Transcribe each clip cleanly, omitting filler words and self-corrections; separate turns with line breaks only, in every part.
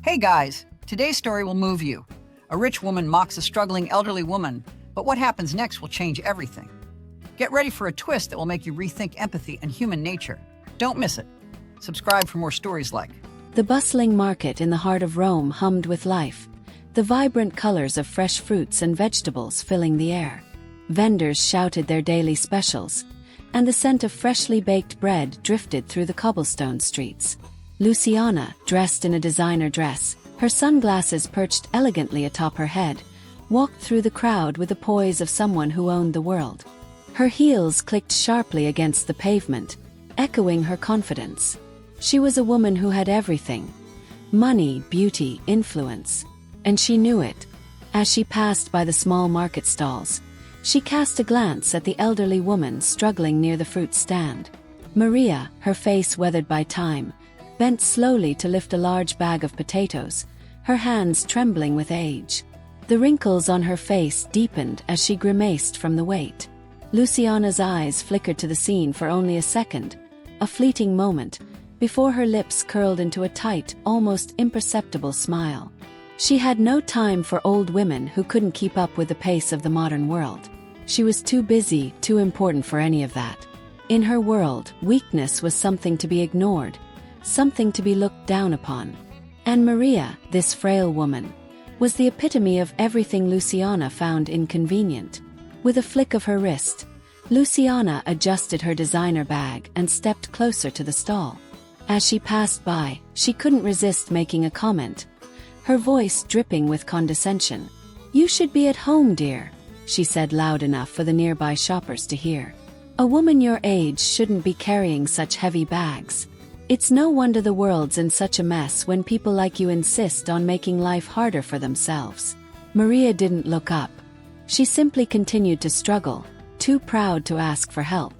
Hey guys, today's story will move you. A rich woman mocks a struggling elderly woman, but what happens next will change everything. Get ready for a twist that will make you rethink empathy and human nature. Don't miss it. Subscribe for more stories like.
The bustling market in the heart of Rome hummed with life, the vibrant colors of fresh fruits and vegetables filling the air. Vendors shouted their daily specials, and the scent of freshly baked bread drifted through the cobblestone streets. Luciana, dressed in a designer dress, her sunglasses perched elegantly atop her head, walked through the crowd with the poise of someone who owned the world. Her heels clicked sharply against the pavement, echoing her confidence. She was a woman who had everything: money, beauty, influence. And she knew it. As she passed by the small market stalls, she cast a glance at the elderly woman struggling near the fruit stand. Maria, her face weathered by time, bent slowly to lift a large bag of potatoes, her hands trembling with age. The wrinkles on her face deepened as she grimaced from the weight. Luciana's eyes flickered to the scene for only a second, a fleeting moment, before her lips curled into a tight, almost imperceptible smile. She had no time for old women who couldn't keep up with the pace of the modern world. She was too busy, too important for any of that. In her world, weakness was something to be ignored, something to be looked down upon. And Maria, this frail woman, was the epitome of everything Luciana found inconvenient. With a flick of her wrist, Luciana adjusted her designer bag and stepped closer to the stall. As she passed by, she couldn't resist making a comment, her voice dripping with condescension. "You should be at home, dear," she said loud enough for the nearby shoppers to hear. "A woman your age shouldn't be carrying such heavy bags. It's no wonder the world's in such a mess when people like you insist on making life harder for themselves." Maria didn't look up. She simply continued to struggle, too proud to ask for help.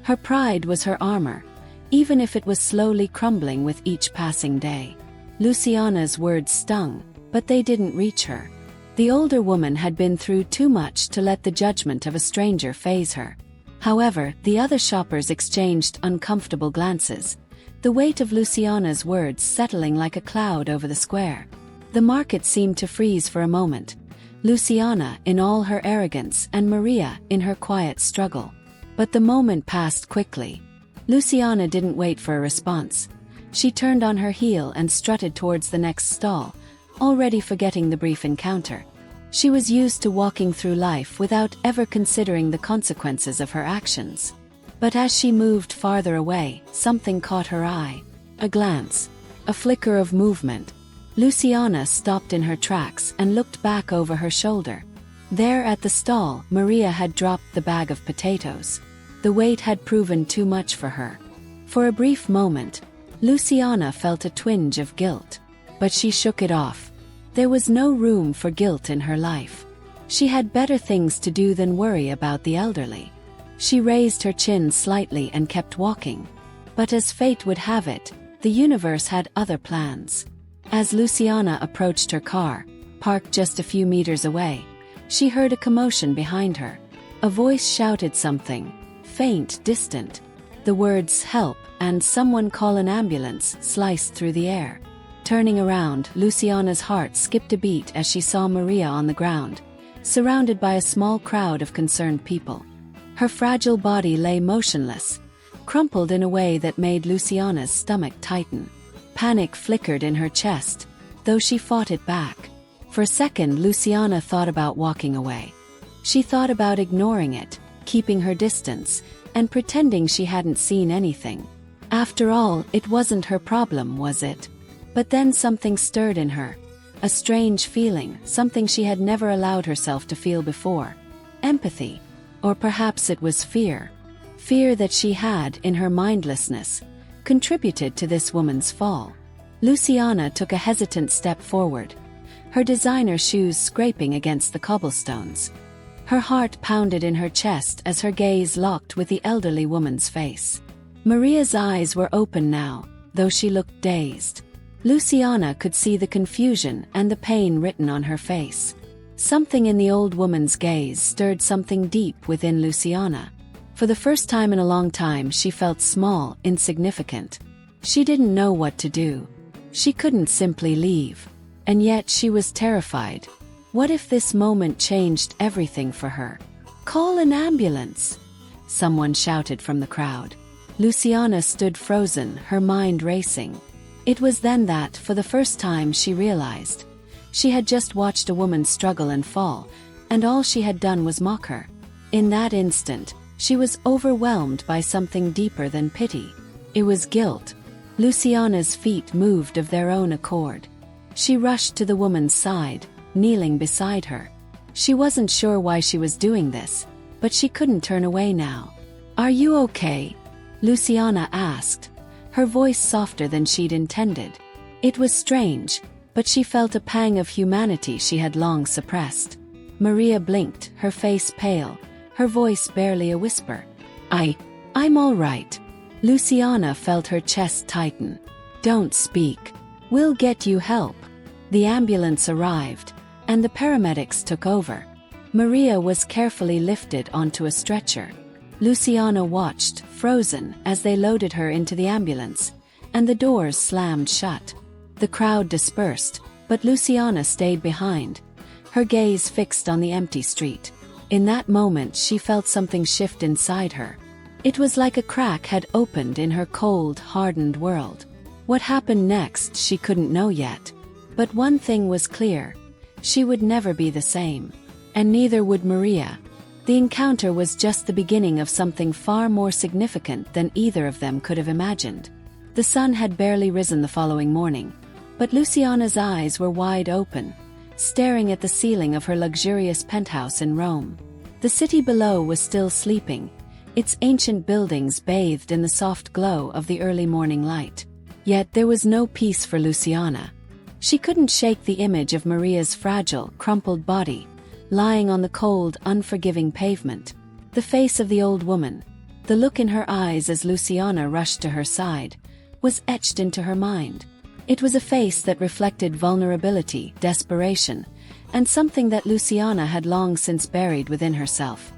Her pride was her armor, even if it was slowly crumbling with each passing day. Luciana's words stung, but they didn't reach her. The older woman had been through too much to let the judgment of a stranger faze her. However, the other shoppers exchanged uncomfortable glances, the weight of Luciana's words settling like a cloud over the square. The market seemed to freeze for a moment, Luciana in all her arrogance and Maria in her quiet struggle. But the moment passed quickly. Luciana didn't wait for a response. She turned on her heel and strutted towards the next stall, already forgetting the brief encounter. She was used to walking through life without ever considering the consequences of her actions. But as she moved farther away, something caught her eye. A glance, a flicker of movement. Luciana stopped in her tracks and looked back over her shoulder. There at the stall, Maria had dropped the bag of potatoes. The weight had proven too much for her. For a brief moment, Luciana felt a twinge of guilt. But she shook it off. There was no room for guilt in her life. She had better things to do than worry about the elderly. She raised her chin slightly and kept walking. But as fate would have it, the universe had other plans. As Luciana approached her car, parked just a few meters away, she heard a commotion behind her. A voice shouted something, faint, distant. The words "help" and "someone call an ambulance" sliced through the air. Turning around, Luciana's heart skipped a beat as she saw Maria on the ground, surrounded by a small crowd of concerned people. Her fragile body lay motionless, crumpled in a way that made Luciana's stomach tighten. Panic flickered in her chest, though she fought it back. For a second, Luciana thought about walking away. She thought about ignoring it, keeping her distance, and pretending she hadn't seen anything. After all, it wasn't her problem, was it? But then something stirred in her. A strange feeling, something she had never allowed herself to feel before. Empathy. Or perhaps it was fear. Fear that she had, in her mindlessness, contributed to this woman's fall. Luciana took a hesitant step forward, her designer shoes scraping against the cobblestones. Her heart pounded in her chest as her gaze locked with the elderly woman's face. Maria's eyes were open now, though she looked dazed. Luciana could see the confusion and the pain written on her face. Something in the old woman's gaze stirred something deep within Luciana. For the first time in a long time, she felt small, insignificant. She didn't know what to do. She couldn't simply leave. And yet she was terrified. What if this moment changed everything for her? "Call an ambulance!" someone shouted from the crowd. Luciana stood frozen, her mind racing. It was then that, for the first time, she realized. She had just watched a woman struggle and fall, and all she had done was mock her. In that instant, she was overwhelmed by something deeper than pity. It was guilt. Luciana's feet moved of their own accord. She rushed to the woman's side, kneeling beside her. She wasn't sure why she was doing this, but she couldn't turn away now. "Are you okay?" Luciana asked, her voice softer than she'd intended. It was strange, but she felt a pang of humanity she had long suppressed. Maria blinked, her face pale, her voice barely a whisper. I'm all right." Luciana felt her chest tighten. "Don't speak. We'll get you help." The ambulance arrived, and the paramedics took over. Maria was carefully lifted onto a stretcher. Luciana watched, frozen, as they loaded her into the ambulance, and the doors slammed shut. The crowd dispersed, but Luciana stayed behind, her gaze fixed on the empty street. In that moment she felt something shift inside her. It was like a crack had opened in her cold, hardened world. What happened next she couldn't know yet. But one thing was clear. She would never be the same. And neither would Maria. The encounter was just the beginning of something far more significant than either of them could have imagined. The sun had barely risen the following morning, but Luciana's eyes were wide open, staring at the ceiling of her luxurious penthouse in Rome. The city below was still sleeping, its ancient buildings bathed in the soft glow of the early morning light. Yet there was no peace for Luciana. She couldn't shake the image of Maria's fragile, crumpled body, lying on the cold, unforgiving pavement. The face of the old woman, the look in her eyes as Luciana rushed to her side, was etched into her mind. It was a face that reflected vulnerability, desperation, and something that Luciana had long since buried within herself.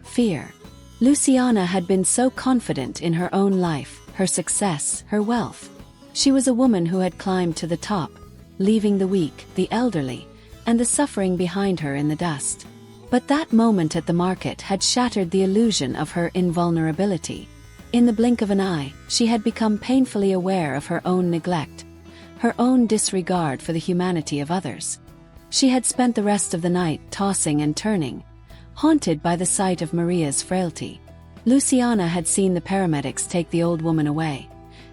Fear. Luciana had been so confident in her own life, her success, her wealth. She was a woman who had climbed to the top, leaving the weak, the elderly, and the suffering behind her in the dust. But that moment at the market had shattered the illusion of her invulnerability. In the blink of an eye, she had become painfully aware of her own neglect, her own disregard for the humanity of others. She had spent the rest of the night tossing and turning, haunted by the sight of Maria's frailty. Luciana had seen the paramedics take the old woman away,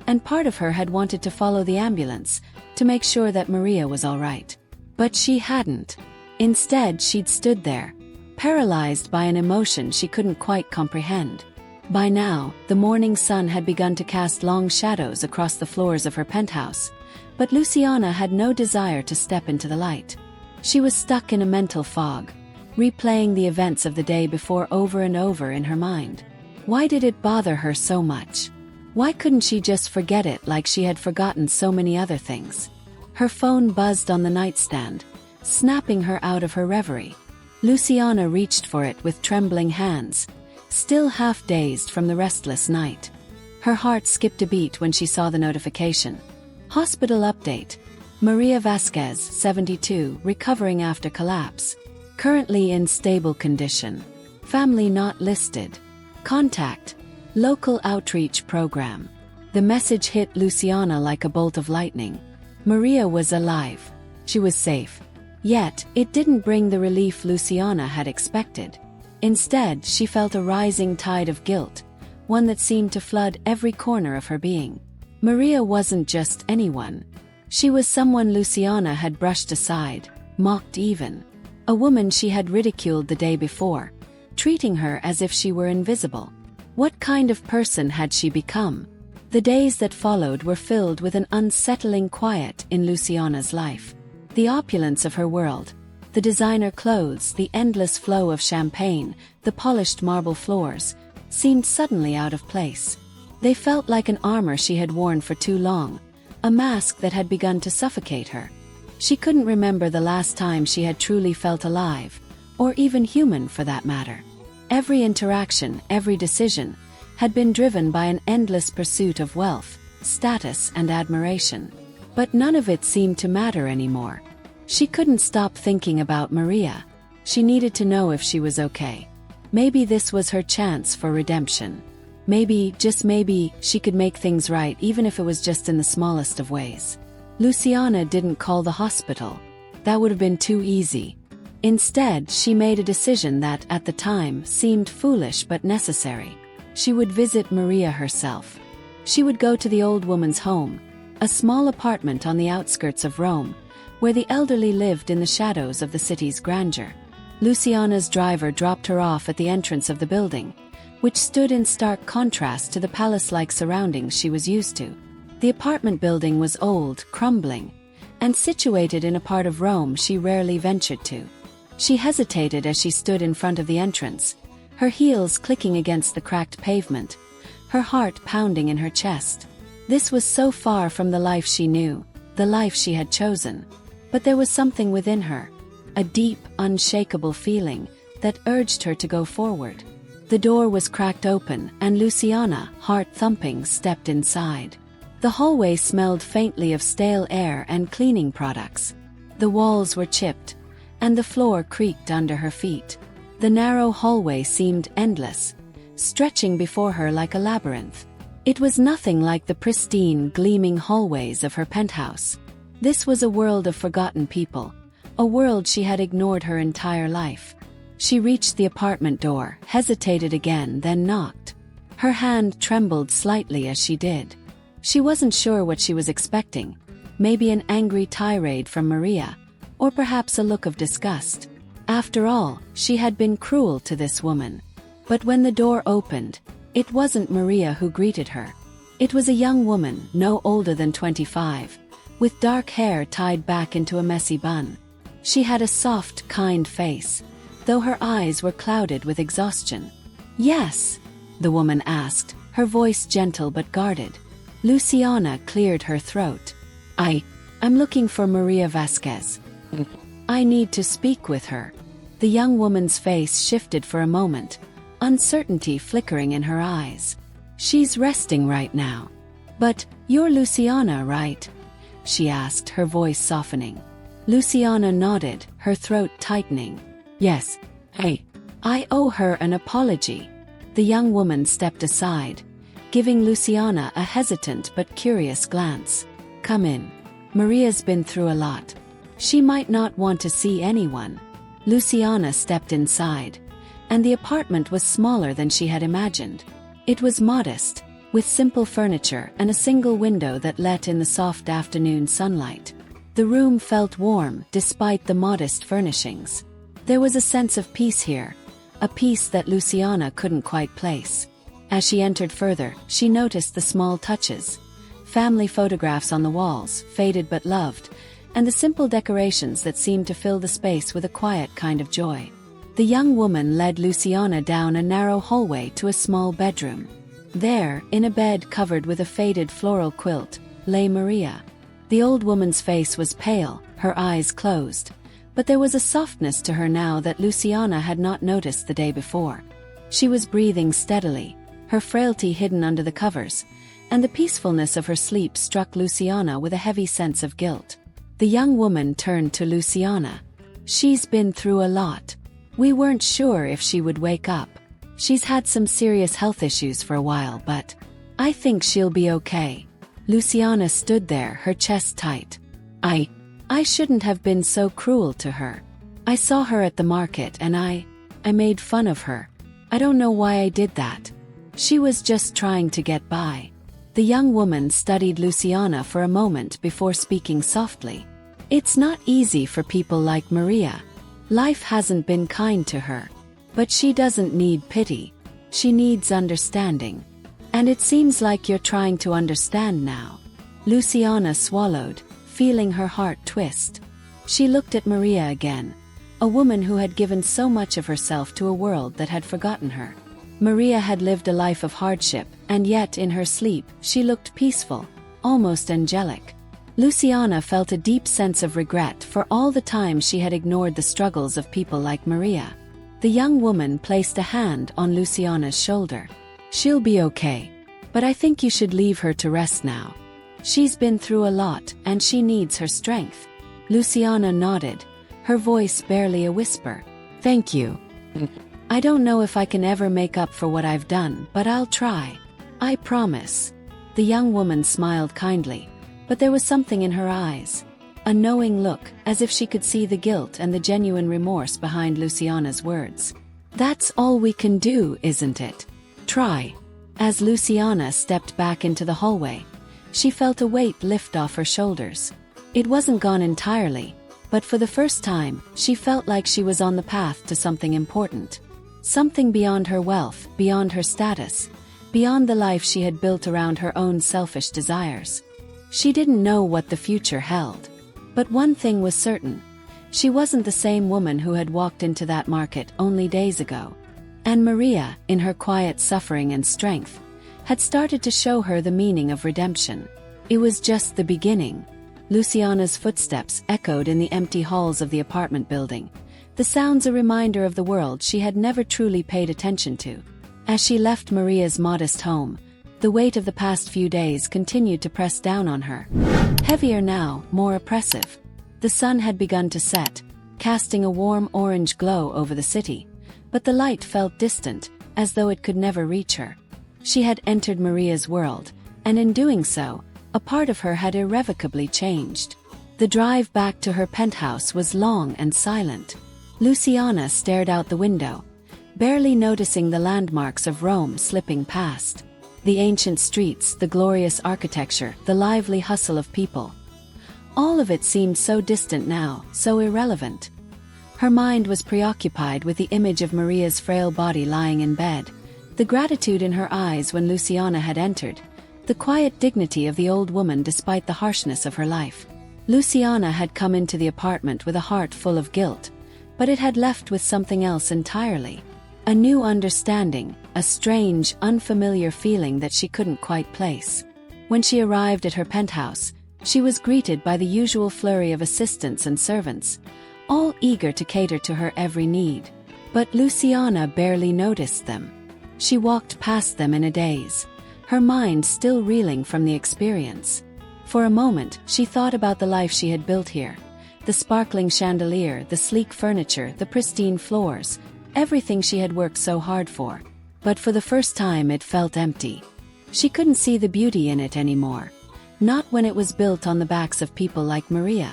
and part of her had wanted to follow the ambulance to make sure that Maria was all right. But she hadn't. Instead, she'd stood there, paralyzed by an emotion she couldn't quite comprehend. By now, the morning sun had begun to cast long shadows across the floors of her penthouse, but Luciana had no desire to step into the light. She was stuck in a mental fog, replaying the events of the day before over and over in her mind. Why did it bother her so much? Why couldn't she just forget it like she had forgotten so many other things? Her phone buzzed on the nightstand, snapping her out of her reverie. Luciana reached for it with trembling hands, still half dazed from the restless night. Her heart skipped a beat when she saw the notification. Hospital update. Maria Vasquez, 72, recovering after collapse. Currently in stable condition. Family not listed. Contact. Local outreach program. The message hit Luciana like a bolt of lightning. Maria was alive. She was safe. Yet, it didn't bring the relief Luciana had expected. Instead, she felt a rising tide of guilt, one that seemed to flood every corner of her being. Maria wasn't just anyone. She was someone Luciana had brushed aside, mocked even. A woman she had ridiculed the day before, treating her as if she were invisible. What kind of person had she become? The days that followed were filled with an unsettling quiet in Luciana's life. The opulence of her world, the designer clothes, the endless flow of champagne, the polished marble floors, seemed suddenly out of place. They felt like an armor she had worn for too long, a mask that had begun to suffocate her. She couldn't remember the last time she had truly felt alive, or even human for that matter. Every interaction, every decision, had been driven by an endless pursuit of wealth, status, and admiration. But none of it seemed to matter anymore. She couldn't stop thinking about Maria. She needed to know if she was okay. Maybe this was her chance for redemption. Maybe, just maybe, she could make things right even if it was just in the smallest of ways. Luciana didn't call the hospital. That would have been too easy. Instead, she made a decision that, at the time, seemed foolish but necessary. She would visit Maria herself. She would go to the old woman's home, a small apartment on the outskirts of Rome, where the elderly lived in the shadows of the city's grandeur. Luciana's driver dropped her off at the entrance of the building, which stood in stark contrast to the palace-like surroundings she was used to. The apartment building was old, crumbling, and situated in a part of Rome she rarely ventured to. She hesitated as she stood in front of the entrance, her heels clicking against the cracked pavement, her heart pounding in her chest. This was so far from the life she knew, the life she had chosen. But there was something within her, a deep, unshakable feeling that urged her to go forward. The door was cracked open, and Luciana, heart thumping, stepped inside. The hallway smelled faintly of stale air and cleaning products. The walls were chipped, and the floor creaked under her feet. The narrow hallway seemed endless, stretching before her like a labyrinth. It was nothing like the pristine, gleaming hallways of her penthouse. This was a world of forgotten people, a world she had ignored her entire life. She reached the apartment door, hesitated again, then knocked. Her hand trembled slightly as she did. She wasn't sure what she was expecting, maybe an angry tirade from Maria, or perhaps a look of disgust. After all, she had been cruel to this woman. But when the door opened, it wasn't Maria who greeted her. It was a young woman, no older than 25, with dark hair tied back into a messy bun. She had a soft, kind face, though her eyes were clouded with exhaustion. "Yes?" the woman asked, her voice gentle but guarded. Luciana cleared her throat. I'm looking for Maria Vasquez. I need to speak with her." The young woman's face shifted for a moment, uncertainty flickering in her eyes. "She's resting right now." "But, you're Luciana, right?" she asked, her voice softening. Luciana nodded, her throat tightening. "Yes. I owe her an apology." The young woman stepped aside, giving Luciana a hesitant but curious glance. "Come in. Maria's been through a lot. She might not want to see anyone." Luciana stepped inside, and the apartment was smaller than she had imagined. It was modest, with simple furniture and a single window that let in the soft afternoon sunlight. The room felt warm despite the modest furnishings. There was a sense of peace here, a peace that Luciana couldn't quite place. As she entered further, she noticed the small touches: family photographs on the walls, faded but loved, and the simple decorations that seemed to fill the space with a quiet kind of joy. The young woman led Luciana down a narrow hallway to a small bedroom. There, in a bed covered with a faded floral quilt, lay Maria. The old woman's face was pale, her eyes closed, but there was a softness to her now that Luciana had not noticed the day before. She was breathing steadily, her frailty hidden under the covers, and the peacefulness of her sleep struck Luciana with a heavy sense of guilt. The young woman turned to Luciana. "She's been through a lot. We weren't sure if she would wake up. She's had some serious health issues for a while, but I think she'll be okay." Luciana stood there, her chest tight. I shouldn't have been so cruel to her. I saw her at the market and I made fun of her. I don't know why I did that. She was just trying to get by." The young woman studied Luciana for a moment before speaking softly. "It's not easy for people like Maria. Life hasn't been kind to her. But she doesn't need pity. She needs understanding. And it seems like you're trying to understand now." Luciana swallowed, feeling her heart twist. She looked at Maria again, a woman who had given so much of herself to a world that had forgotten her. Maria had lived a life of hardship, and yet in her sleep, she looked peaceful, almost angelic. Luciana felt a deep sense of regret for all the time she had ignored the struggles of people like Maria. The young woman placed a hand on Luciana's shoulder. "She'll be okay. But I think you should leave her to rest now. She's been through a lot, and she needs her strength. Luciana nodded, her voice barely a whisper. Thank you. I don't know if I can ever make up for what I've done, but I'll try. I promise. The young woman smiled kindly, but there was something in her eyes. A knowing look, as if she could see the guilt and the genuine remorse behind Luciana's words. That's all we can do, isn't it? Try. As Luciana stepped back into the hallway, she felt a weight lift off her shoulders. It wasn't gone entirely, but for the first time, she felt like she was on the path to something important. Something beyond her wealth, beyond her status, beyond the life she had built around her own selfish desires. She didn't know what the future held. But one thing was certain. She wasn't the same woman who had walked into that market only days ago. And Maria, in her quiet suffering and strength, had started to show her the meaning of redemption. It was just the beginning. Luciana's footsteps echoed in the empty halls of the apartment building, the sounds a reminder of the world she had never truly paid attention to. As she left Maria's modest home, the weight of the past few days continued to press down on her. Heavier now, more oppressive. The sun had begun to set, casting a warm orange glow over the city, but the light felt distant, as though it could never reach her. She had entered Maria's world, and in doing so, a part of her had irrevocably changed. The drive back to her penthouse was long and silent. Luciana stared out the window, barely noticing the landmarks of Rome slipping past. The ancient streets, the glorious architecture, the lively hustle of people. All of it seemed so distant now, so irrelevant. Her mind was preoccupied with the image of Maria's frail body lying in bed, the gratitude in her eyes when Luciana had entered, the quiet dignity of the old woman despite the harshness of her life. Luciana had come into the apartment with a heart full of guilt, but it had left with something else entirely. A new understanding, a strange, unfamiliar feeling that she couldn't quite place. When she arrived at her penthouse, she was greeted by the usual flurry of assistants and servants, all eager to cater to her every need. But Luciana barely noticed them. She walked past them in a daze, her mind still reeling from the experience. For a moment, she thought about the life she had built here. The sparkling chandelier, the sleek furniture, the pristine floors, everything she had worked so hard for. But for the first time it felt empty. She couldn't see the beauty in it anymore. Not when it was built on the backs of people like Maria.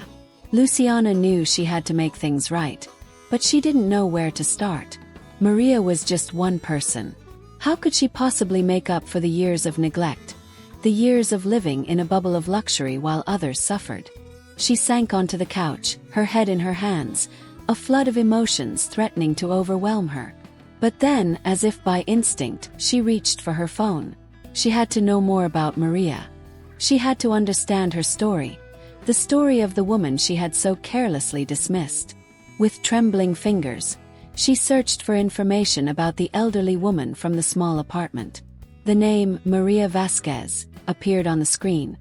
Luciana knew she had to make things right, but she didn't know where to start. Maria was just one person. How could she possibly make up for the years of neglect, the years of living in a bubble of luxury while others suffered? She sank onto the couch, her head in her hands, a flood of emotions threatening to overwhelm her. But then, as if by instinct, she reached for her phone. She had to know more about Maria. She had to understand her story, the story of the woman she had so carelessly dismissed. With trembling fingers, she searched for information about the elderly woman from the small apartment. The name, Maria Vasquez, appeared on the screen,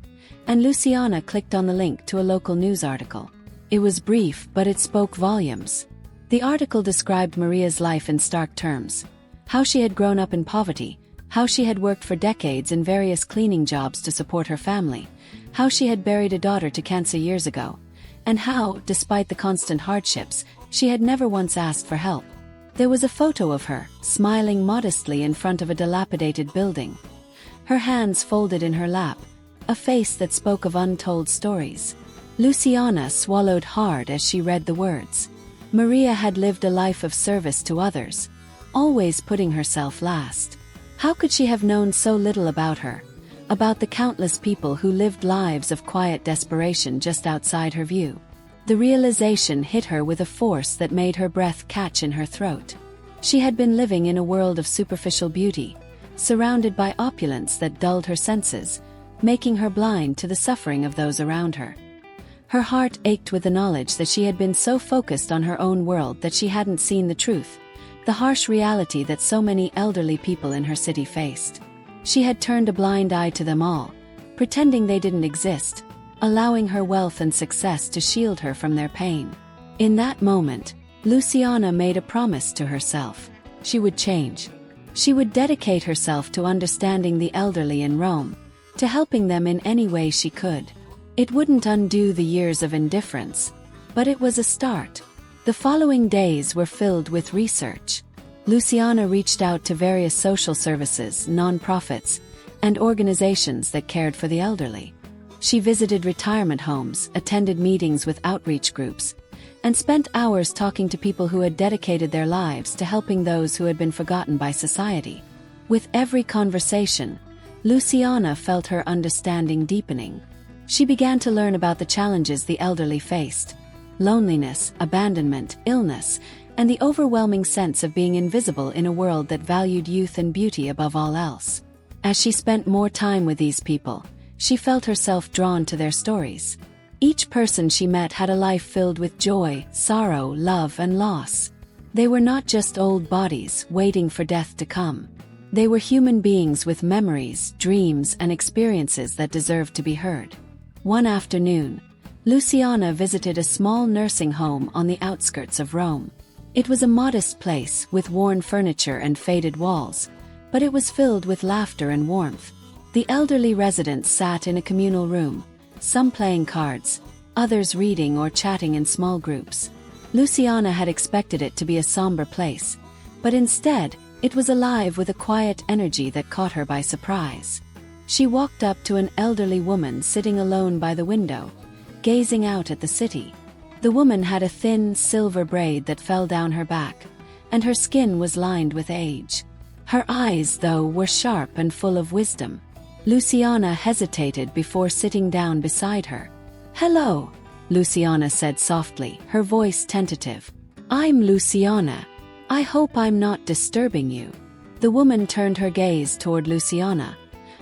and Luciana clicked on the link to a local news article. It was brief, but it spoke volumes. The article described Maria's life in stark terms. How she had grown up in poverty, how she had worked for decades in various cleaning jobs to support her family, how she had buried a daughter to cancer years ago, and how, despite the constant hardships, she had never once asked for help. There was a photo of her, smiling modestly in front of a dilapidated building. Her hands folded in her lap, a face that spoke of untold stories. Luciana swallowed hard as she read the words. Maria had lived a life of service to others, always putting herself last. How could she have known so little about her, about the countless people who lived lives of quiet desperation just outside her view? The realization hit her with a force that made her breath catch in her throat. She had been living in a world of superficial beauty, surrounded by opulence that dulled her senses, making her blind to the suffering of those around her. Her heart ached with the knowledge that she had been so focused on her own world that she hadn't seen the truth, the harsh reality that so many elderly people in her city faced. She had turned a blind eye to them all, pretending they didn't exist, allowing her wealth and success to shield her from their pain. In that moment, Luciana made a promise to herself. She would change. She would dedicate herself to understanding the elderly in Rome, to helping them in any way she could. It wouldn't undo the years of indifference, but it was a start. The following days were filled with research. Luciana reached out to various social services, nonprofits, and organizations that cared for the elderly. She visited retirement homes, attended meetings with outreach groups, and spent hours talking to people who had dedicated their lives to helping those who had been forgotten by society. With every conversation, Luciana felt her understanding deepening. She began to learn about the challenges the elderly faced: loneliness, abandonment, illness, and the overwhelming sense of being invisible in a world that valued youth and beauty above all else. As she spent more time with these people, she felt herself drawn to their stories. Each person she met had a life filled with joy, sorrow, love, and loss. They were not just old bodies waiting for death to come. They were human beings with memories, dreams, and experiences that deserved to be heard. One afternoon, Luciana visited a small nursing home on the outskirts of Rome. It was a modest place with worn furniture and faded walls, but it was filled with laughter and warmth. The elderly residents sat in a communal room, some playing cards, others reading or chatting in small groups. Luciana had expected it to be a somber place, but instead, it was alive with a quiet energy that caught her by surprise. She walked up to an elderly woman sitting alone by the window, gazing out at the city. The woman had a thin, silver braid that fell down her back, and her skin was lined with age. Her eyes, though, were sharp and full of wisdom. Luciana hesitated before sitting down beside her. "Hello," Luciana said softly, her voice tentative. "I'm Luciana. I hope I'm not disturbing you." The woman turned her gaze toward Luciana,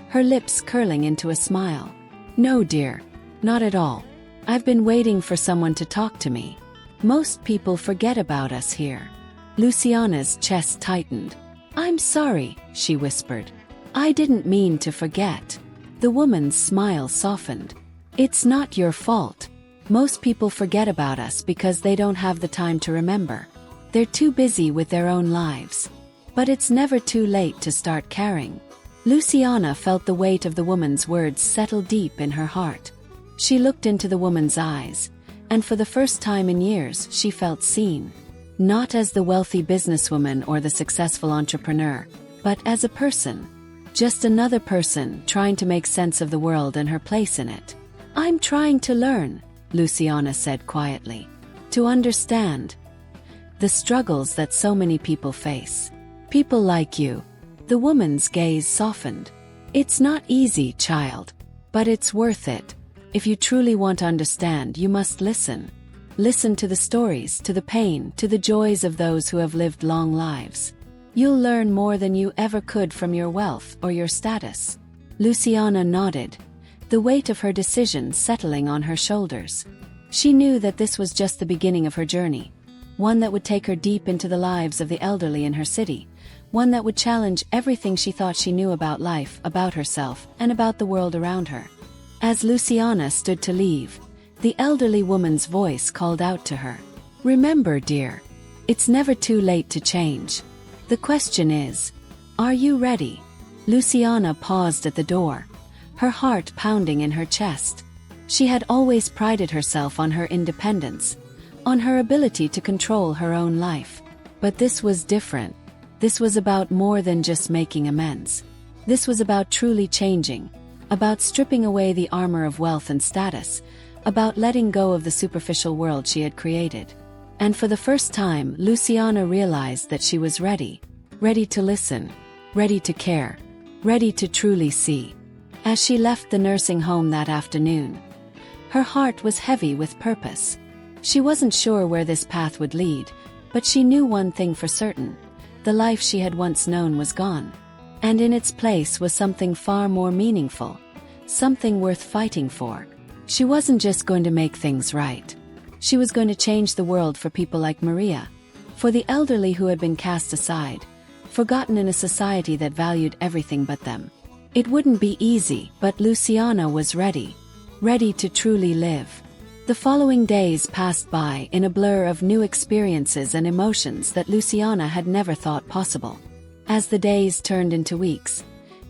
her lips curling into a smile. "No, dear, not at all. I've been waiting for someone to talk to me. Most people forget about us here." Luciana's chest tightened. "I'm sorry," she whispered. "I didn't mean to forget." The woman's smile softened. "It's not your fault. Most people forget about us because they don't have the time to remember. They're too busy with their own lives. But it's never too late to start caring." Luciana felt the weight of the woman's words settle deep in her heart. She looked into the woman's eyes, and for the first time in years she felt seen. Not as the wealthy businesswoman or the successful entrepreneur, but as a person. Just another person trying to make sense of the world and her place in it. "I'm trying to learn," Luciana said quietly. "To understand the struggles that so many people face. People like you." The woman's gaze softened. "It's not easy, child. But it's worth it. If you truly want to understand, you must listen. Listen to the stories, to the pain, to the joys of those who have lived long lives. You'll learn more than you ever could from your wealth or your status." Luciana nodded, the weight of her decision settling on her shoulders. She knew that this was just the beginning of her journey, one that would take her deep into the lives of the elderly in her city, one that would challenge everything she thought she knew about life, about herself, and about the world around her. As Luciana stood to leave, the elderly woman's voice called out to her. "Remember, dear, it's never too late to change. The question is, are you ready?" Luciana paused at the door, her heart pounding in her chest. She had always prided herself on her independence, on her ability to control her own life. But this was different. This was about more than just making amends. This was about truly changing, about stripping away the armor of wealth and status, about letting go of the superficial world she had created. And for the first time, Luciana realized that she was ready. Ready to listen, ready to care, ready to truly see. As she left the nursing home that afternoon, her heart was heavy with purpose. She wasn't sure where this path would lead, but she knew one thing for certain: the life she had once known was gone. And in its place was something far more meaningful, something worth fighting for. She wasn't just going to make things right. She was going to change the world for people like Maria, for the elderly who had been cast aside, forgotten in a society that valued everything but them. It wouldn't be easy, but Luciana was ready. Ready to truly live. The following days passed by in a blur of new experiences and emotions that Luciana had never thought possible. As the days turned into weeks,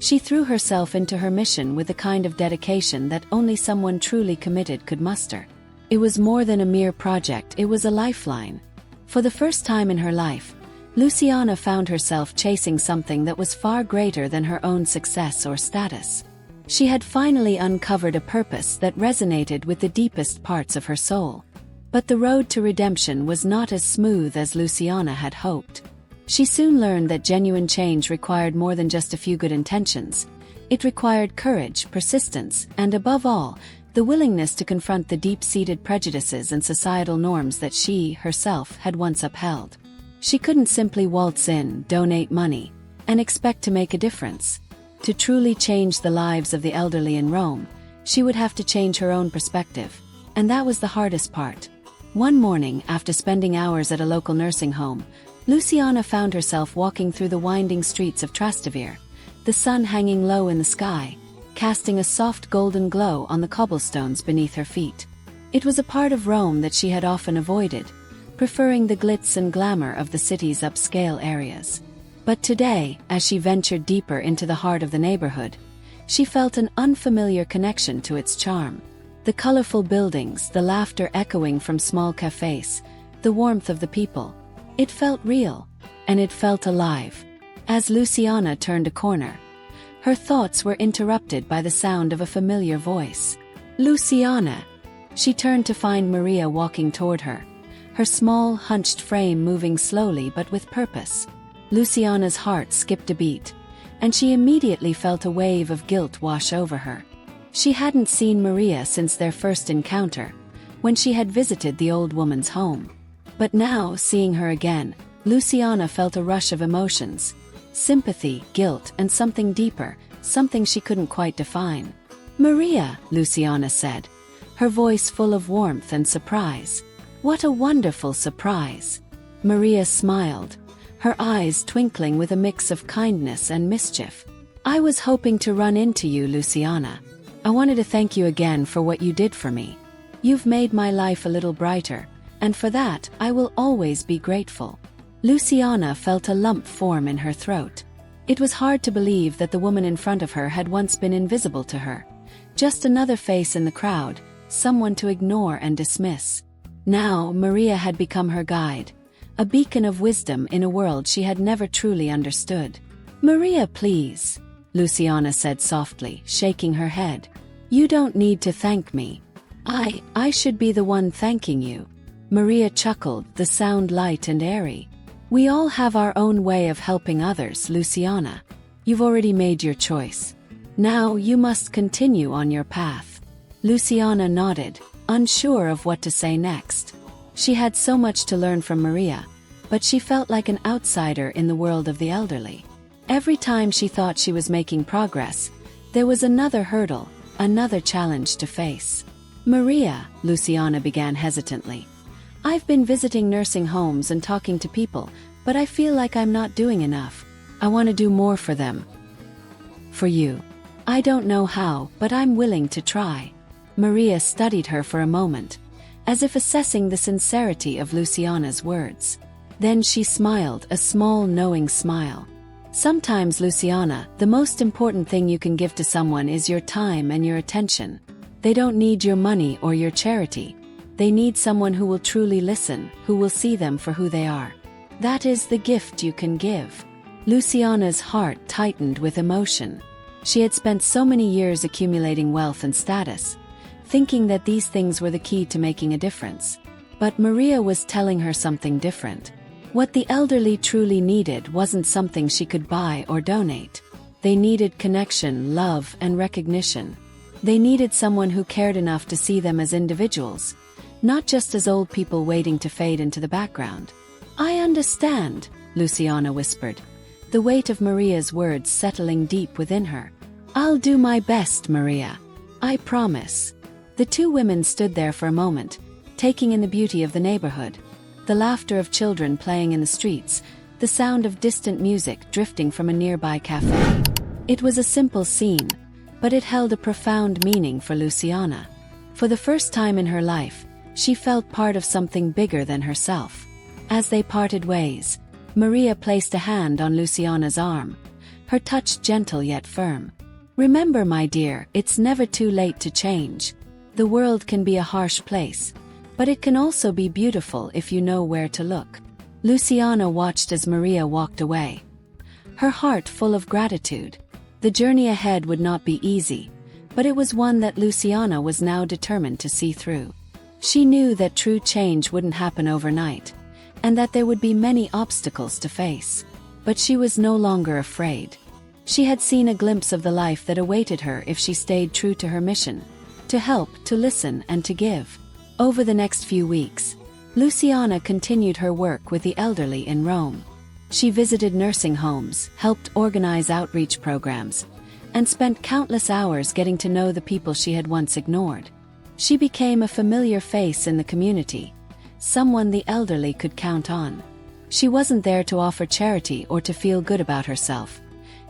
She threw herself into her mission with the kind of dedication that only someone truly committed could muster. It was more than a mere project, it was a lifeline. For the first time in her life, Luciana found herself chasing something that was far greater than her own success or status. She had finally uncovered a purpose that resonated with the deepest parts of her soul. But the road to redemption was not as smooth as Luciana had hoped. She soon learned that genuine change required more than just a few good intentions. It required courage, persistence, and above all, the willingness to confront the deep-seated prejudices and societal norms that she, herself, had once upheld. She couldn't simply waltz in, donate money, and expect to make a difference. To truly change the lives of the elderly in Rome, she would have to change her own perspective, and that was the hardest part. One morning, after spending hours at a local nursing home, Luciana found herself walking through the winding streets of Trastevere, the sun hanging low in the sky, casting a soft golden glow on the cobblestones beneath her feet. It was a part of Rome that she had often avoided, preferring the glitz and glamour of the city's upscale areas. But today, as she ventured deeper into the heart of the neighborhood, she felt an unfamiliar connection to its charm. The colorful buildings, the laughter echoing from small cafes, the warmth of the people. It felt real, and it felt alive. As Luciana turned a corner, her thoughts were interrupted by the sound of a familiar voice. "Luciana!" She turned to find Maria walking toward her, her small, hunched frame moving slowly but with purpose. Luciana's heart skipped a beat, and she immediately felt a wave of guilt wash over her. She hadn't seen Maria since their first encounter, when she had visited the old woman's home. But now, seeing her again, Luciana felt a rush of emotions. Sympathy, guilt, and something deeper, something she couldn't quite define. "Maria," Luciana said, her voice full of warmth and surprise. "What a wonderful surprise." Maria smiled, her eyes twinkling with a mix of kindness and mischief. "I was hoping to run into you, Luciana. I wanted to thank you again for what you did for me. You've made my life a little brighter, and for that, I will always be grateful." Luciana felt a lump form in her throat. It was hard to believe that the woman in front of her had once been invisible to her. Just another face in the crowd, someone to ignore and dismiss. Now, Maria had become her guide, a beacon of wisdom in a world she had never truly understood. "Maria, please," Luciana said softly, shaking her head. "You don't need to thank me. I should be the one thanking you." Maria chuckled, the sound light and airy. "We all have our own way of helping others, Luciana. You've already made your choice. Now you must continue on your path." Luciana nodded, unsure of what to say next. She had so much to learn from Maria, but she felt like an outsider in the world of the elderly. Every time she thought she was making progress, there was another hurdle, another challenge to face. "Maria," Luciana began hesitantly, "I've been visiting nursing homes and talking to people, but I feel like I'm not doing enough. I want to do more for them. For you. I don't know how, but I'm willing to try." Maria studied her for a moment, as if assessing the sincerity of Luciana's words. Then she smiled, a small knowing smile. "Sometimes, Luciana, the most important thing you can give to someone is your time and your attention. They don't need your money or your charity. They need someone who will truly listen, who will see them for who they are. That is the gift you can give." Luciana's heart tightened with emotion. She had spent so many years accumulating wealth and status, thinking that these things were the key to making a difference. But Maria was telling her something different. What the elderly truly needed wasn't something she could buy or donate. They needed connection, love, and recognition. They needed someone who cared enough to see them as individuals, not just as old people waiting to fade into the background. "I understand," Luciana whispered, the weight of Maria's words settling deep within her. "I'll do my best, Maria. I promise." The two women stood there for a moment, taking in the beauty of the neighborhood, the laughter of children playing in the streets, the sound of distant music drifting from a nearby cafe. It was a simple scene, but it held a profound meaning for Luciana. For the first time in her life, she felt part of something bigger than herself. As they parted ways, Maria placed a hand on Luciana's arm, her touch gentle yet firm. "Remember, my dear, it's never too late to change. The world can be a harsh place, but it can also be beautiful if you know where to look." Luciana watched as Maria walked away, her heart full of gratitude. The journey ahead would not be easy, but it was one that Luciana was now determined to see through. She knew that true change wouldn't happen overnight, and that there would be many obstacles to face. But she was no longer afraid. She had seen a glimpse of the life that awaited her if she stayed true to her mission: to help, to listen, and to give. Over the next few weeks, Luciana continued her work with the elderly in Rome. She visited nursing homes, helped organize outreach programs, and spent countless hours getting to know the people she had once ignored. She became a familiar face in the community, someone the elderly could count on. She wasn't there to offer charity or to feel good about herself.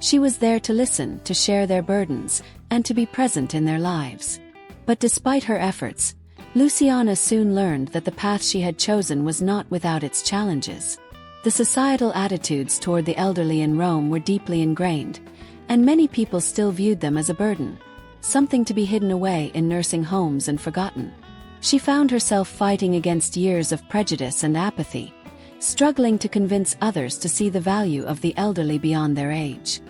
She was there to listen, to share their burdens, and to be present in their lives. But despite her efforts, Luciana soon learned that the path she had chosen was not without its challenges. The societal attitudes toward the elderly in Rome were deeply ingrained, and many people still viewed them as a burden, something to be hidden away in nursing homes and forgotten. She found herself fighting against years of prejudice and apathy, struggling to convince others to see the value of the elderly beyond their age.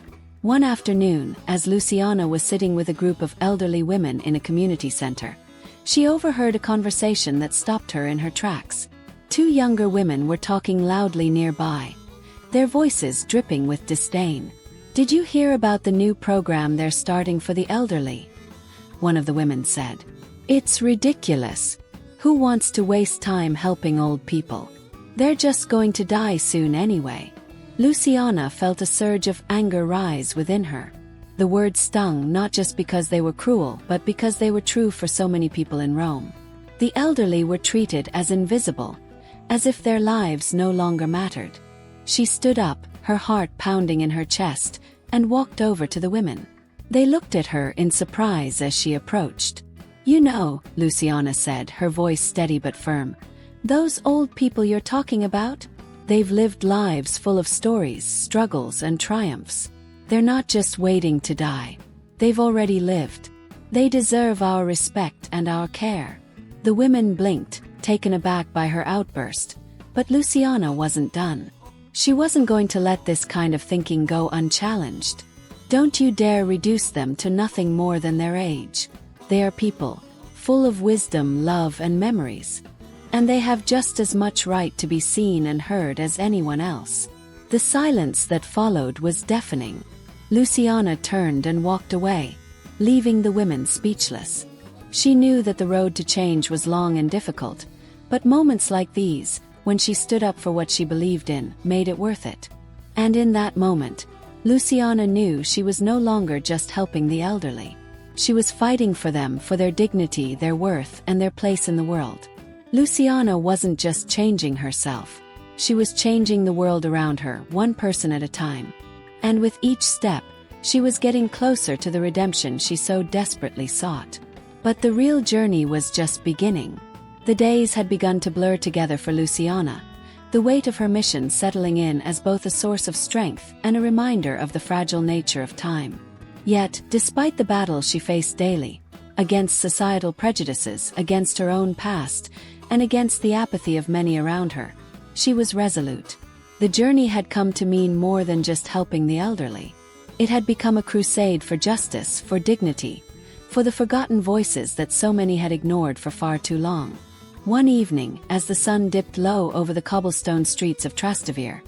One afternoon, as Luciana was sitting with a group of elderly women in a community center, she overheard a conversation that stopped her in her tracks. Two younger women were talking loudly nearby, their voices dripping with disdain. "Did you hear about the new program they're starting for the elderly?" one of the women said. "It's ridiculous. Who wants to waste time helping old people? They're just going to die soon anyway." Luciana felt a surge of anger rise within her. The words stung not just because they were cruel, but because they were true for so many people in Rome. The elderly were treated as invisible, as if their lives no longer mattered. She stood up, her heart pounding in her chest, and walked over to the women. They looked at her in surprise as she approached. "You know," Luciana said, her voice steady but firm, "those old people you're talking about? They've lived lives full of stories, struggles, and triumphs. They're not just waiting to die. They've already lived. They deserve our respect and our care." The women blinked, taken aback by her outburst, but Luciana wasn't done. She wasn't going to let this kind of thinking go unchallenged. "Don't you dare reduce them to nothing more than their age. They are people, full of wisdom, love, and memories. And they have just as much right to be seen and heard as anyone else." The silence that followed was deafening. Luciana turned and walked away, leaving the women speechless. She knew that the road to change was long and difficult, but moments like these, when she stood up for what she believed in, made it worth it. And in that moment, Luciana knew she was no longer just helping the elderly. She was fighting for them, for their dignity, their worth, and their place in the world. Luciana wasn't just changing herself. She was changing the world around her, one person at a time. And with each step, she was getting closer to the redemption she so desperately sought. But the real journey was just beginning. The days had begun to blur together for Luciana, the weight of her mission settling in as both a source of strength and a reminder of the fragile nature of time. Yet, despite the battles she faced daily, against societal prejudices, against her own past, and against the apathy of many around her, she was resolute. The journey had come to mean more than just helping the elderly. It had become a crusade for justice, for dignity, for the forgotten voices that so many had ignored for far too long. One evening, as the sun dipped low over the cobblestone streets of Trastevere,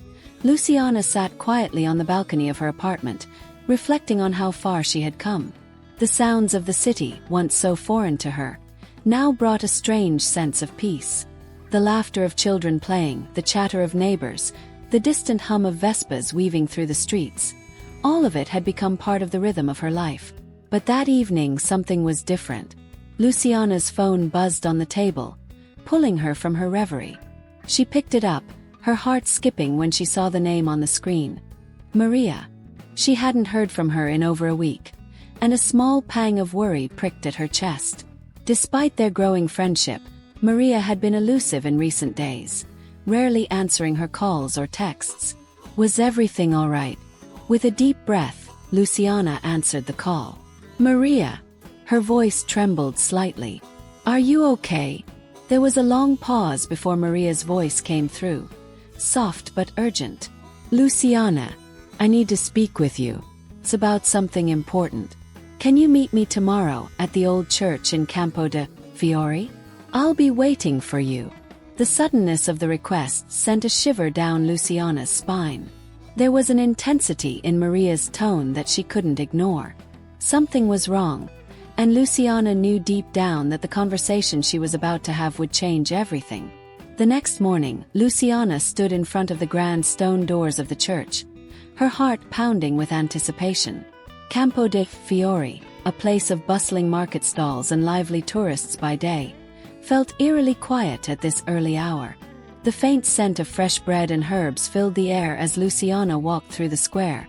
Luciana sat quietly on the balcony of her apartment, reflecting on how far she had come. The sounds of the city, once so foreign to her, now brought a strange sense of peace. The laughter of children playing, the chatter of neighbors, the distant hum of Vespas weaving through the streets, all of it had become part of the rhythm of her life. But that evening something was different. Luciana's phone buzzed on the table, pulling her from her reverie. She picked it up, her heart skipping when she saw the name on the screen. Maria. She hadn't heard from her in over a week, and a small pang of worry pricked at her chest. Despite their growing friendship, Maria had been elusive in recent days, rarely answering her calls or texts. Was everything all right? With a deep breath, Luciana answered the call. "Maria." Her voice trembled slightly. "Are you okay?" There was a long pause before Maria's voice came through, soft but urgent. "Luciana, I need to speak with you. It's about something important. Can you meet me tomorrow at the old church in Campo de Fiori? I'll be waiting for you." The suddenness of the request sent a shiver down Luciana's spine. There was an intensity in Maria's tone that she couldn't ignore. Something was wrong, and Luciana knew deep down that the conversation she was about to have would change everything. The next morning, Luciana stood in front of the grand stone doors of the church, her heart pounding with anticipation. Campo de Fiori, a place of bustling market stalls and lively tourists by day, felt eerily quiet at this early hour. The faint scent of fresh bread and herbs filled the air as Luciana walked through the square,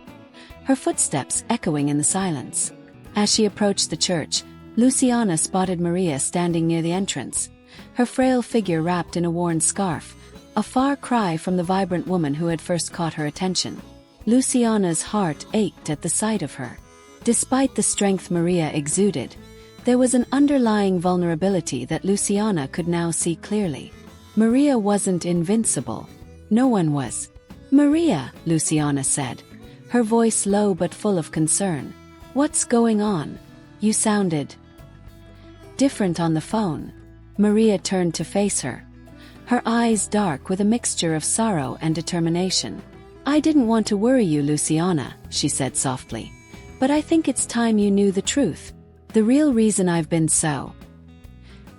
her footsteps echoing in the silence. As she approached the church, Luciana spotted Maria standing near the entrance, her frail figure wrapped in a worn scarf, a far cry from the vibrant woman who had first caught her attention. Luciana's heart ached at the sight of her. Despite the strength Maria exuded, there was an underlying vulnerability that Luciana could now see clearly. Maria wasn't invincible. No one was. "Maria," Luciana said, her voice low but full of concern. "What's going on? You sounded different on the phone." Maria turned to face her, her eyes dark with a mixture of sorrow and determination. "I didn't want to worry you, Luciana," she said softly, "but I think it's time you knew the truth. The real reason I've been so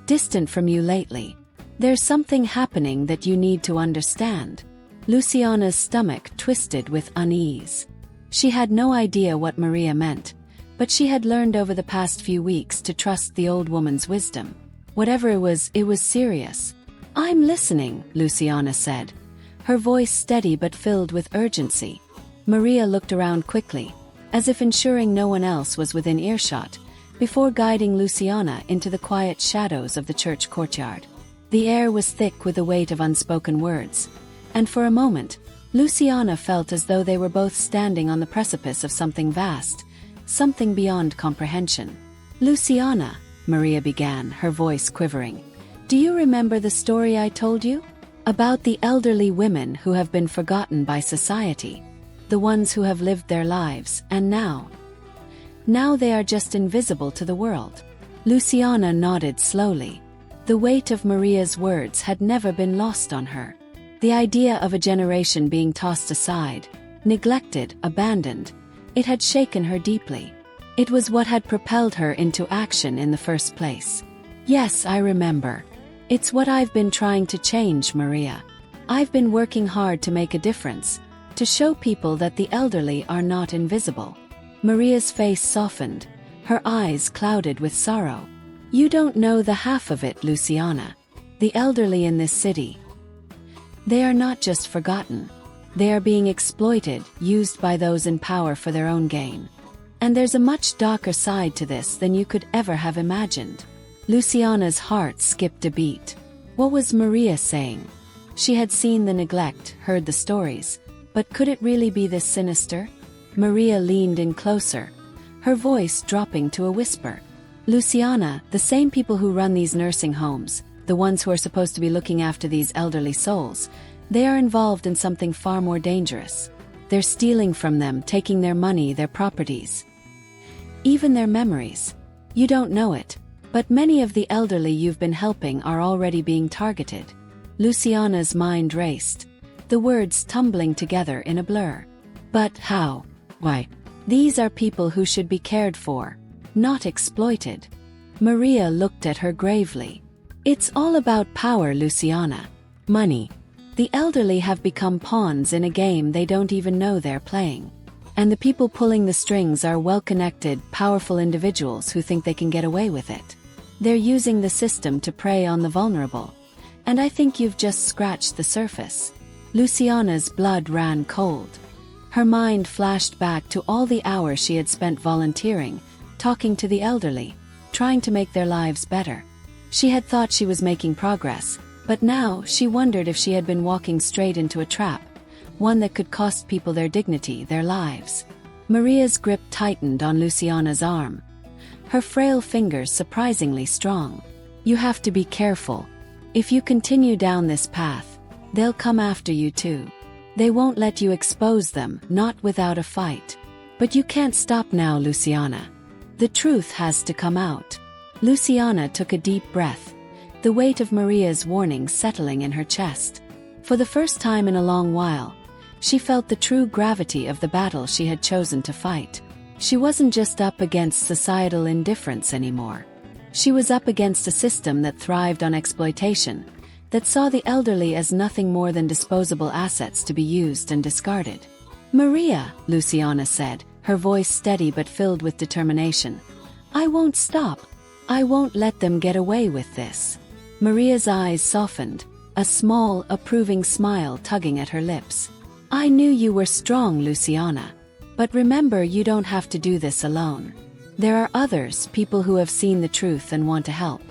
distant from you lately. There's something happening that you need to understand." Luciana's stomach twisted with unease. She had no idea what Maria meant, but she had learned over the past few weeks to trust the old woman's wisdom. Whatever it was serious. "I'm listening," Luciana said, her voice steady but filled with urgency. Maria looked around quickly, as if ensuring no one else was within earshot, before guiding Luciana into the quiet shadows of the church courtyard. The air was thick with the weight of unspoken words, and for a moment, Luciana felt as though they were both standing on the precipice of something vast, something beyond comprehension. "Luciana," Maria began, her voice quivering, "do you remember the story I told you? About the elderly women who have been forgotten by society, the ones who have lived their lives, and now they are just invisible to the world." Luciana nodded slowly. The weight of Maria's words had never been lost on her. The idea of a generation being tossed aside, neglected, abandoned, it had shaken her deeply. It was what had propelled her into action in the first place. "Yes, I remember. It's what I've been trying to change, Maria. I've been working hard to make a difference, to show people that the elderly are not invisible." Maria's face softened, her eyes clouded with sorrow. "You don't know the half of it, Luciana. The elderly in this city, they are not just forgotten. They are being exploited, used by those in power for their own gain. And there's a much darker side to this than you could ever have imagined." Luciana's heart skipped a beat. What was Maria saying? She had seen the neglect, heard the stories, but could it really be this sinister? Maria leaned in closer, her voice dropping to a whisper. "Luciana, the same people who run these nursing homes, the ones who are supposed to be looking after these elderly souls, they are involved in something far more dangerous. They're stealing from them, taking their money, their properties, even their memories. You don't know it, but many of the elderly you've been helping are already being targeted." Luciana's mind raced, the words tumbling together in a blur. "But how? Why? These are people who should be cared for, not exploited." Maria looked at her gravely. "It's all about power, Luciana. Money. The elderly have become pawns in a game they don't even know they're playing. And the people pulling the strings are well-connected, powerful individuals who think they can get away with it. They're using the system to prey on the vulnerable. And I think you've just scratched the surface." Luciana's blood ran cold. Her mind flashed back to all the hours she had spent volunteering, talking to the elderly, trying to make their lives better. She had thought she was making progress, but now she wondered if she had been walking straight into a trap, one that could cost people their dignity, their lives. Maria's grip tightened on Luciana's arm, her frail fingers surprisingly strong. "You have to be careful. If you continue down this path, they'll come after you too. They won't let you expose them, not without a fight. But you can't stop now, Luciana. The truth has to come out." Luciana took a deep breath, the weight of Maria's warning settling in her chest. For the first time in a long while, she felt the true gravity of the battle she had chosen to fight. She wasn't just up against societal indifference anymore. She was up against a system that thrived on exploitation, that saw the elderly as nothing more than disposable assets to be used and discarded. "Maria," Luciana said, her voice steady but filled with determination, "I won't stop. I won't let them get away with this." Maria's eyes softened, a small, approving smile tugging at her lips. "I knew you were strong, Luciana. But remember, you don't have to do this alone. There are others, people who have seen the truth and want to help.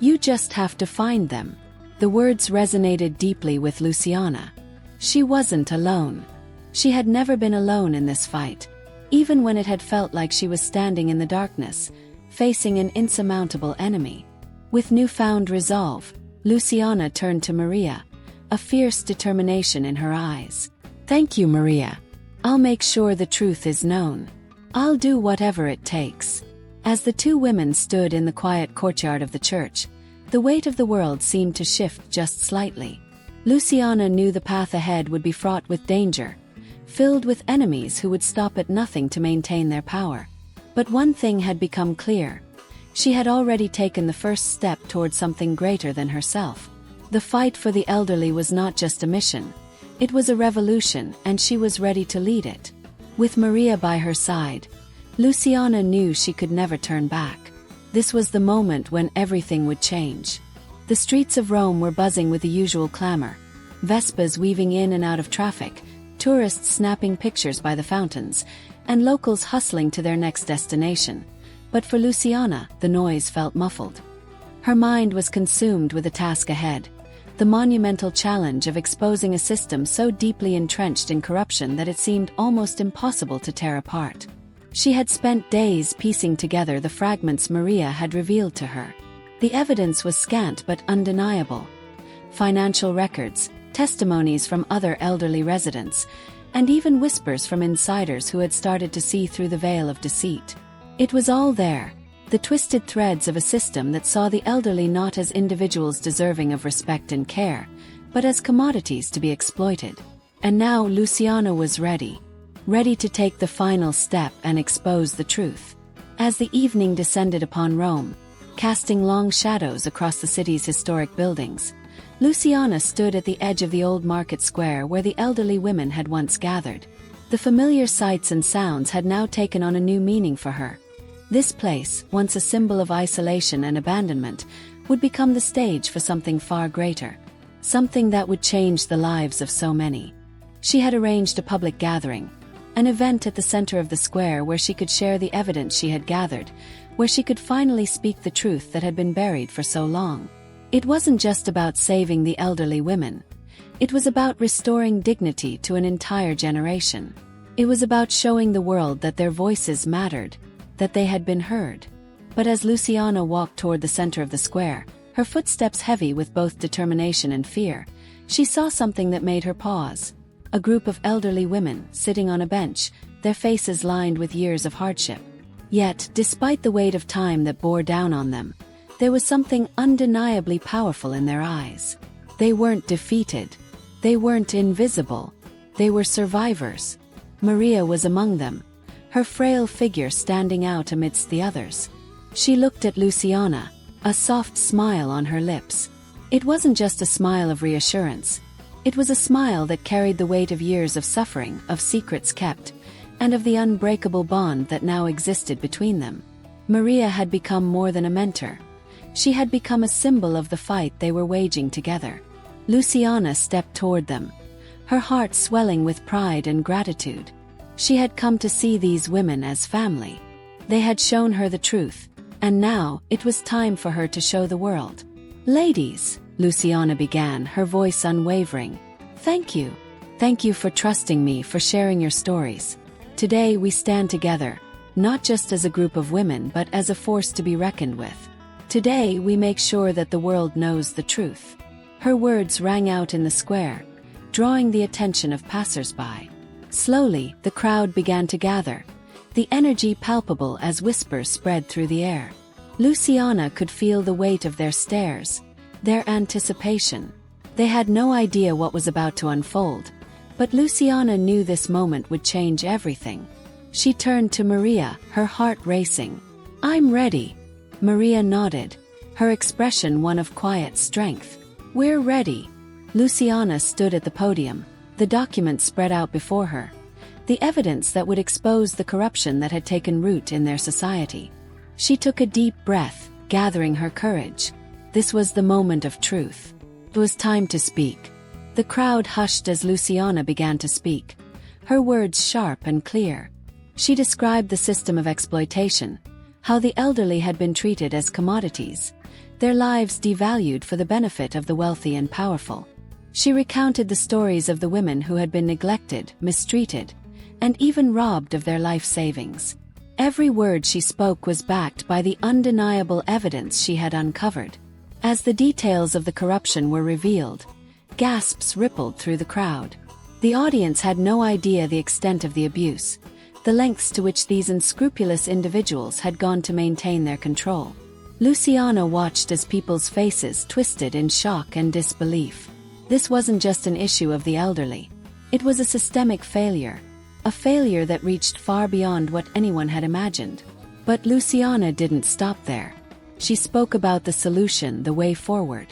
You just have to find them." The words resonated deeply with Luciana. She wasn't alone. She had never been alone in this fight, even when it had felt like she was standing in the darkness, facing an insurmountable enemy. With newfound resolve, Luciana turned to Maria, a fierce determination in her eyes. "Thank you, Maria. I'll make sure the truth is known. I'll do whatever it takes." As the two women stood in the quiet courtyard of the church, the weight of the world seemed to shift just slightly. Luciana knew the path ahead would be fraught with danger, filled with enemies who would stop at nothing to maintain their power. But one thing had become clear. She had already taken the first step toward something greater than herself. The fight for the elderly was not just a mission. It was a revolution, and she was ready to lead it. With Maria by her side, Luciana knew she could never turn back. This was the moment when everything would change. The streets of Rome were buzzing with the usual clamor, Vespas weaving in and out of traffic, tourists snapping pictures by the fountains, and locals hustling to their next destination. But for Luciana, the noise felt muffled. Her mind was consumed with the task ahead, the monumental challenge of exposing a system so deeply entrenched in corruption that it seemed almost impossible to tear apart. She had spent days piecing together the fragments Maria had revealed to her. The evidence was scant but undeniable. Financial records, testimonies from other elderly residents, and even whispers from insiders who had started to see through the veil of deceit. It was all there, the twisted threads of a system that saw the elderly not as individuals deserving of respect and care, but as commodities to be exploited. And now Luciana was ready to take the final step and expose the truth. As the evening descended upon Rome, casting long shadows across the city's historic buildings, Luciana stood at the edge of the old market square where the elderly women had once gathered. The familiar sights and sounds had now taken on a new meaning for her. This place, once a symbol of isolation and abandonment, would become the stage for something far greater, something that would change the lives of so many. She had arranged a public gathering, an event at the center of the square where she could share the evidence she had gathered, where she could finally speak the truth that had been buried for so long. It wasn't just about saving the elderly women. It was about restoring dignity to an entire generation. It was about showing the world that their voices mattered, that they had been heard. But as Luciana walked toward the center of the square, her footsteps heavy with both determination and fear, she saw something that made her pause. A group of elderly women sitting on a bench, their faces lined with years of hardship. Yet, despite the weight of time that bore down on them, there was something undeniably powerful in their eyes. They weren't defeated. They weren't invisible. They were survivors. Maria was among them, her frail figure standing out amidst the others. She looked at Luciana, a soft smile on her lips. It wasn't just a smile of reassurance. It was a smile that carried the weight of years of suffering, of secrets kept, and of the unbreakable bond that now existed between them. Maria had become more than a mentor. She had become a symbol of the fight they were waging together. Luciana stepped toward them, her heart swelling with pride and gratitude. She had come to see these women as family. They had shown her the truth, and now it was time for her to show the world. "Ladies," Luciana began, her voice unwavering, "thank you. Thank you for trusting me, for sharing your stories. Today we stand together, not just as a group of women but as a force to be reckoned with. Today we make sure that the world knows the truth." Her words rang out in the square, drawing the attention of passers-by. Slowly, the crowd began to gather, the energy palpable as whispers spread through the air. Luciana could feel the weight of their stares, their anticipation. They had no idea what was about to unfold, but Luciana knew this moment would change everything. She turned to Maria, her heart racing. "I'm ready." Maria nodded, her expression one of quiet strength. "We're ready." Luciana stood at the podium, the document spread out before her, the evidence that would expose the corruption that had taken root in their society. She took a deep breath, gathering her courage. This was the moment of truth. It was time to speak. The crowd hushed as Luciana began to speak, her words sharp and clear. She described the system of exploitation, how the elderly had been treated as commodities, their lives devalued for the benefit of the wealthy and powerful. She recounted the stories of the women who had been neglected, mistreated, and even robbed of their life savings. Every word she spoke was backed by the undeniable evidence she had uncovered. As the details of the corruption were revealed, gasps rippled through the crowd. The audience had no idea the extent of the abuse, the lengths to which these unscrupulous individuals had gone to maintain their control. Luciana watched as people's faces twisted in shock and disbelief. This wasn't just an issue of the elderly. It was a systemic failure, a failure that reached far beyond what anyone had imagined. But Luciana didn't stop there. She spoke about the solution, the way forward.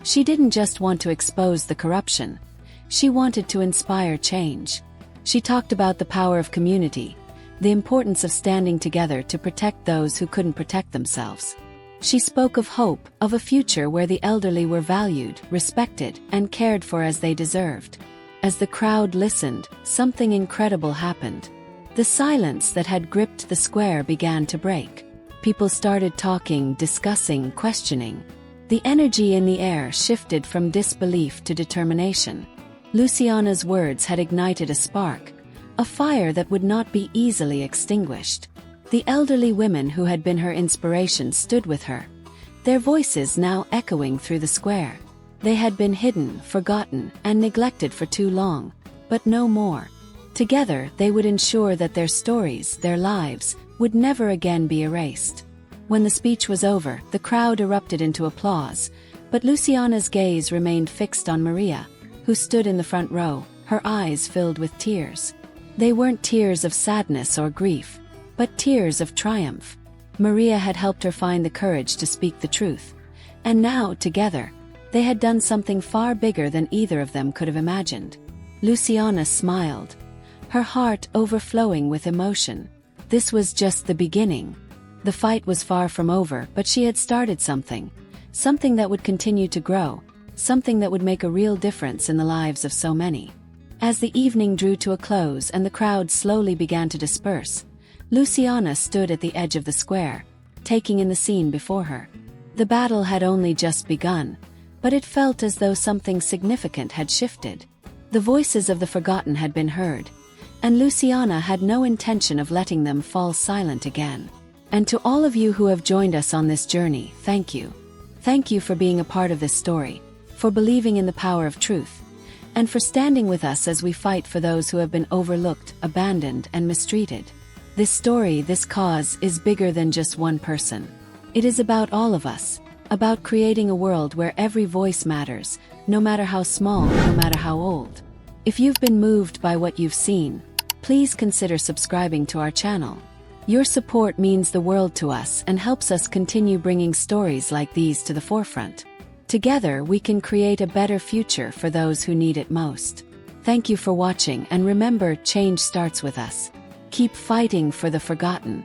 She didn't just want to expose the corruption. She wanted to inspire change. She talked about the power of community, the importance of standing together to protect those who couldn't protect themselves. She spoke of hope, of a future where the elderly were valued, respected, and cared for as they deserved. As the crowd listened, something incredible happened. The silence that had gripped the square began to break. People started talking, discussing, questioning. The energy in the air shifted from disbelief to determination. Luciana's words had ignited a spark, a fire that would not be easily extinguished. The elderly women who had been her inspiration stood with her, their voices now echoing through the square. They had been hidden, forgotten, and neglected for too long, but no more. Together, they would ensure that their stories, their lives, would never again be erased. When the speech was over, the crowd erupted into applause, but Luciana's gaze remained fixed on Maria, who stood in the front row, her eyes filled with tears. They weren't tears of sadness or grief, but tears of triumph. Maria had helped her find the courage to speak the truth, and now, together, they had done something far bigger than either of them could have imagined. Luciana smiled, her heart overflowing with emotion. This was just the beginning. The fight was far from over, but she had started something that would continue to grow, something that would make a real difference in the lives of so many. As the evening drew to a close and the crowd slowly began to disperse, Luciana stood at the edge of the square, taking in the scene before her. The battle had only just begun, but it felt as though something significant had shifted. The voices of the forgotten had been heard, and Luciana had no intention of letting them fall silent again. And to all of you who have joined us on this journey, thank you. Thank you for being a part of this story, for believing in the power of truth, and for standing with us as we fight for those who have been overlooked, abandoned, and mistreated. This story, this cause, is bigger than just one person. It is about all of us, about creating a world where every voice matters, no matter how small, no matter how old. If you've been moved by what you've seen, please consider subscribing to our channel. Your support means the world to us and helps us continue bringing stories like these to the forefront. Together, we can create a better future for those who need it most. Thank you for watching, and remember, change starts with us. Keep fighting for the forgotten.